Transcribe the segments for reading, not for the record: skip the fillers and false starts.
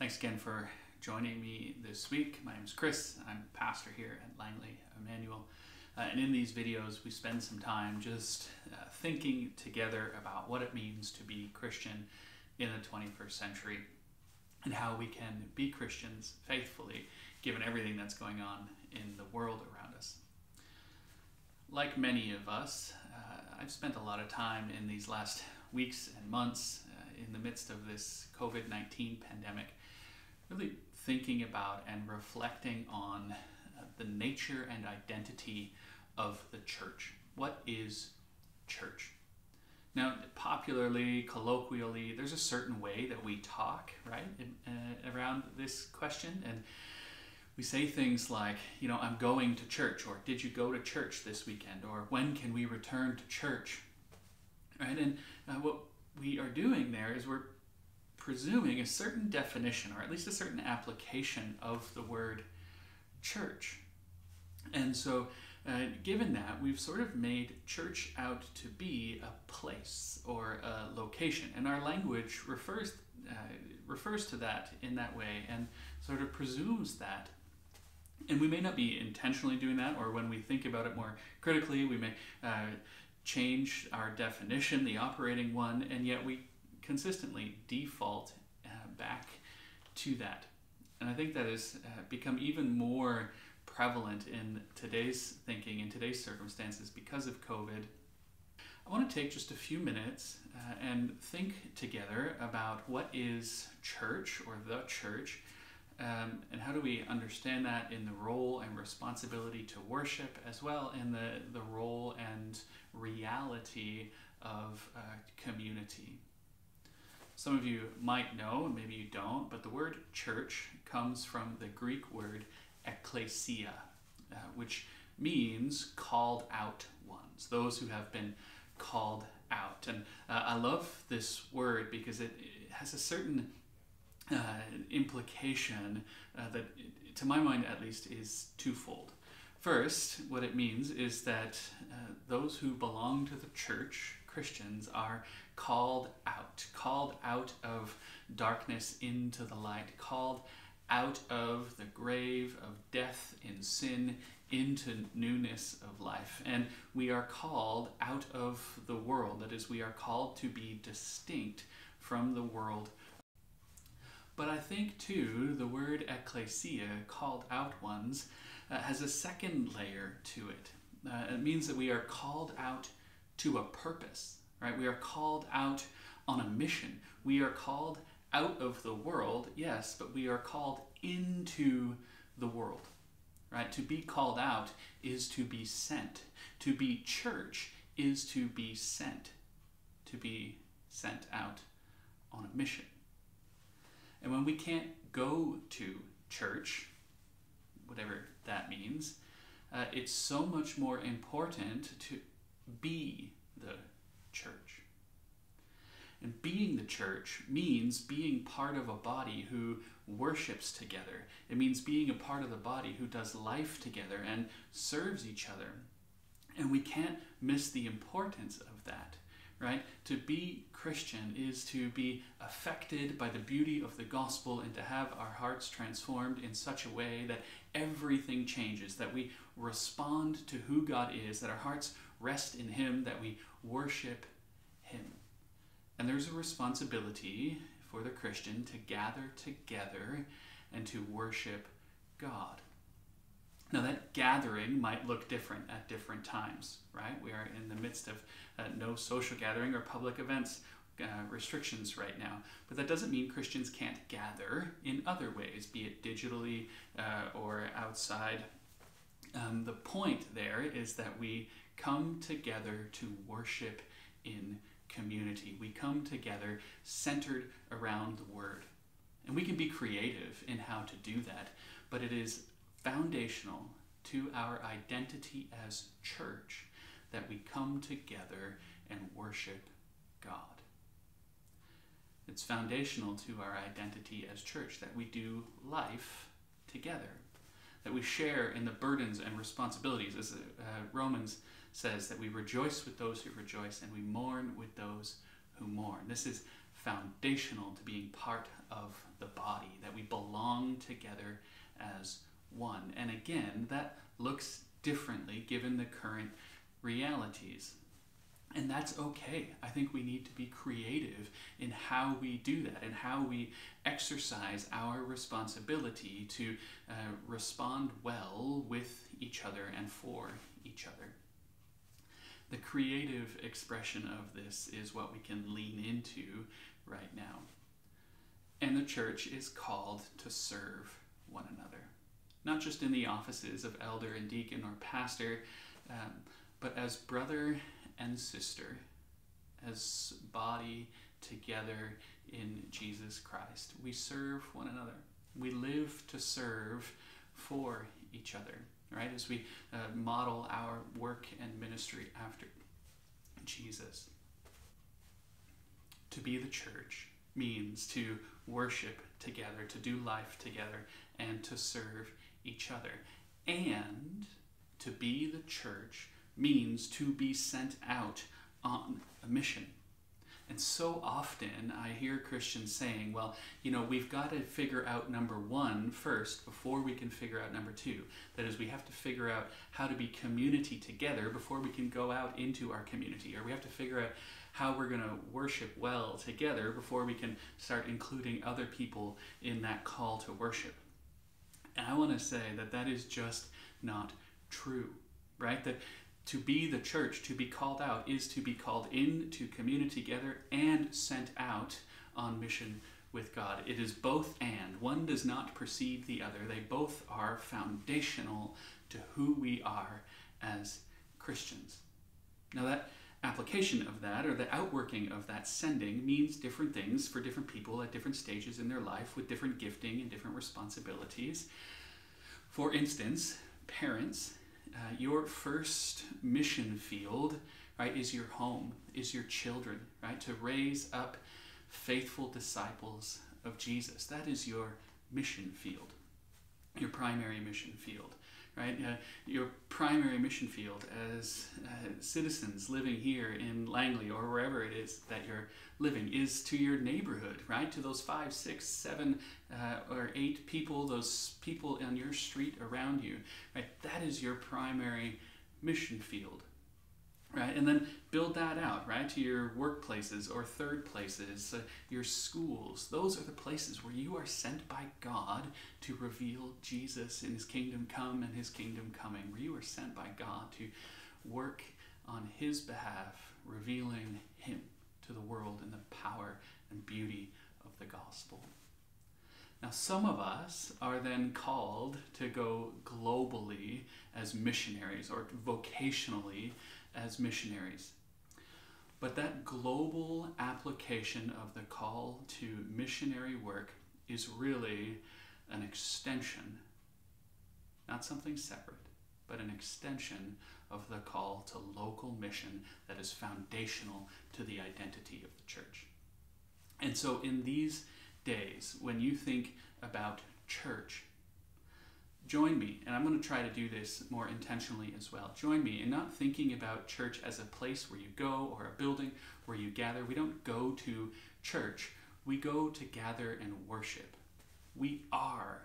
Thanks again for joining me this week. My name is Chris. I'm a pastor here at Langley Emmanuel. And in these videos, we spend some time just thinking together about what it means to be Christian in the 21st century and how we can be Christians faithfully given everything that's going on in the world around us. Like many of us, I've spent a lot of time in these last weeks and months in the midst of this COVID-19 pandemic, really thinking about and reflecting on the nature and identity of the church. What is church? Now, popularly, colloquially, there's a certain way that we talk, right, around this question. And we say things like, you know, I'm going to church, or did you go to church this weekend, or when can we return to church, right? And what we are doing there is we're presuming a certain definition, or at least a certain application of the word church. And so given that, we've sort of made church out to be a place or a location, and our language refers to that in that way and sort of presumes that. And we may not be intentionally doing that, or when we think about it more critically, we may change our definition, the operating one, and yet we consistently default back to that. And I think that has become even more prevalent in today's thinking, in today's circumstances because of COVID. I want to take just a few minutes and think together about what is church, or the church, and how do we understand that in the role and responsibility to worship, as well in the role and reality of community. Some of you might know, and maybe you don't, but the word church comes from the Greek word licrc, which means called out ones, those who have been called out. And I love this word because it has a certain implication that, to my mind at least, is twofold. First, what it means is that those who belong to the church, Christians, are called out of darkness into the light, called out of the grave of death in sin into newness of life. And we are called out of the world. That is, we are called to be distinct from the world. But I think, too, the word ecclesia, called out ones, has a second layer to it. It means that we are called out to a purpose, right? We are called out on a mission. We are called out of the world, yes, but we are called into the world, right? To be called out is to be sent. To be church is to be sent out on a mission. And when we can't go to church, whatever that means, it's so much more important to be the church. And being the church means being part of a body who worships together. It means being a part of the body who does life together and serves each other. And we can't miss the importance of that, right? To be Christian is to be affected by the beauty of the gospel and to have our hearts transformed in such a way that everything changes, that we respond to who God is, that our hearts rest in Him, that we worship Him. And there's a responsibility for the Christian to gather together and to worship God. Now, that gathering might look different at different times, right? We are in the midst of no social gathering or public events restrictions right now. But that doesn't mean Christians can't gather in other ways, be it digitally or outside. The point there is that we come together to worship in community. We come together centered around the Word. And we can be creative in how to do that, but it is foundational to our identity as church that we come together and worship God. It's foundational to our identity as church that we do life together, that we share in the burdens and responsibilities, as Romans says, that we rejoice with those who rejoice and we mourn with those who mourn. This is foundational to being part of the body, that we belong together as one. And again, that looks differently given the current realities. And that's okay. I think we need to be creative in how we do that and how we exercise our responsibility to respond well with each other and for each other. The creative expression of this is what we can lean into right now. And the church is called to serve one another, not just in the offices of elder and deacon or pastor, but as brother and sister, as body together in Jesus Christ. We serve one another. We live to serve for each other, right? As we model our work and ministry after Jesus. To be the church means to worship together, to do life together, and to serve each other. And to be the church means to be sent out on a mission. And so often I hear Christians saying, well, we've got to figure out number one first before we can figure out number two. That is, we have to figure out how to be community together before we can go out into our community. Or we have to figure out how we're going to worship well together before we can start including other people in that call to worship. And I want to say that that is just not true, right? That to be the church, to be called out, is to be called into community together and sent out on mission with God. It is both and. One does not precede the other. They both are foundational to who we are as Christians. Now that application of that, or the outworking of that sending, means different things for different people at different stages in their life with different gifting and different responsibilities. For instance, parents, your first mission field, right, is your home, is your children, right? To raise up faithful disciples of Jesus. That is your mission field, your primary mission field, right? Your primary mission field as citizens living here in Langley or wherever it is that you're living is to your neighborhood, right? To those 5, 6, 7, or 8 people, those people on your street around you, right? That is your primary mission field, right? And then build that out, right? To your workplaces or third places, your schools. Those are the places where you are sent by God to reveal Jesus in his kingdom come and his kingdom coming, where you are sent by God to work on his behalf, revealing him to the world in the power and beauty of the gospel. Now, some of us are then called to go globally as missionaries or vocationally as missionaries. But that global application of the call to missionary work is really an extension, not something separate, but an extension of the call to local mission that is foundational to the identity of the church. And so in these days, when you think about church, join me, and I'm going to try to do this more intentionally as well. Join me in not thinking about church as a place where you go or a building where you gather. We don't go to church. We go to gather and worship. We are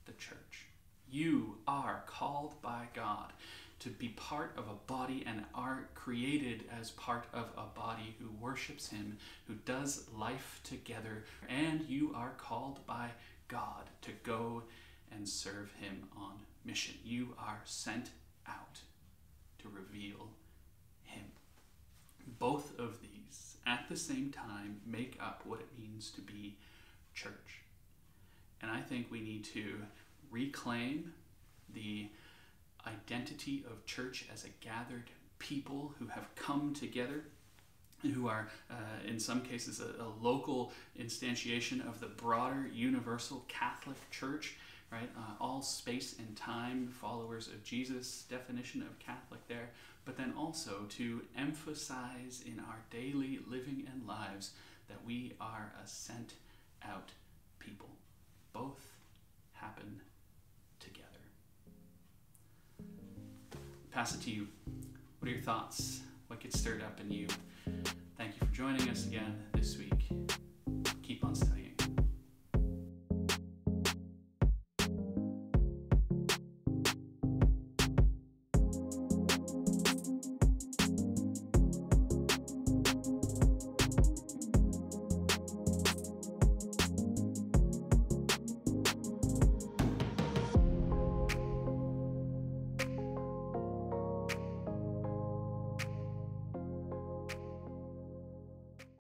the church. You are called by God to be part of a body and are created as part of a body who worships him, who does life together, and you are called by God to go and serve him on mission. You are sent out to reveal him. Both of these at the same time make up what it means to be church. And I think we need to reclaim the identity of church as a gathered people who have come together, who are in some cases a local instantiation of the broader universal Catholic Church, right? All space and time followers of Jesus, definition of Catholic there, but then also to emphasize in our daily living and lives that we are a sent out people. Both happen together. Pass it to you. What are your thoughts? What gets stirred up in you? Thank you for joining us again this week.